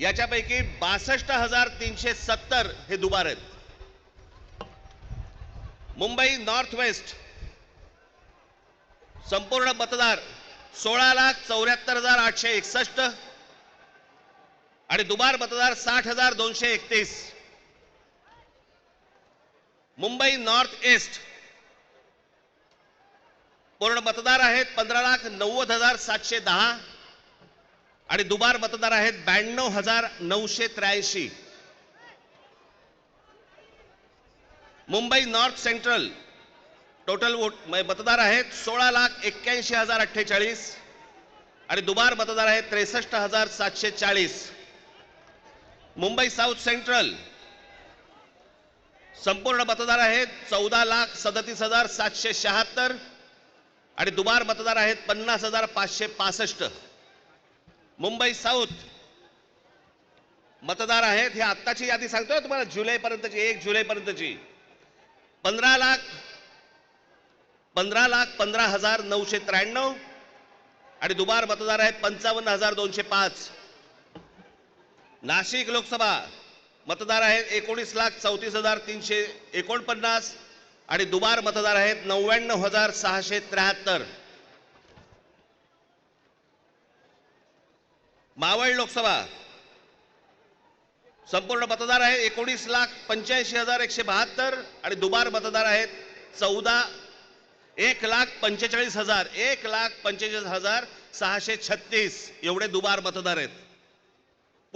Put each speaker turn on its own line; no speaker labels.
याच्यापैकी 62,370 हे दुबार आहेत. मुंबई नॉर्थ वेस्ट संपूर्ण मतदार 16,74,861 आणि दुबार मतदार 60,231. मुंबई नॉर्थ ईस्ट पूर्ण मतदार आहेत 15,90,710 आणि दुबार मतदार आहेत 92,983. Mumbai north central total vote मतदार आहेत 16,81,048 आणि दुबार मतदार आहेत 63,740. मुंबई साउथ सेंट्रल संपूर्ण मतदार आहेत 14,37,776 आणि दुबार मतदार आहेत 50,565. मुंबई साउथ मतदार आहेत, हे आत्ताची यादी सांगतोय तुम्हाला, जुलै पर्यंतची, 1 जुलै पर्यंतची, 15,15,15,993 आणि दुबार मतदार आहेत 55,205. नाशिक लोकसभा मतदार आहेत 19,34,349 आणि दुबार मतदार आहेत 99,673. मावळ लोकसभा संपूर्ण मतदार आहेत 19,85,172 आणि दुबार मतदार आहेत 1,45,636 एवढे दुबार मतदार आहेत.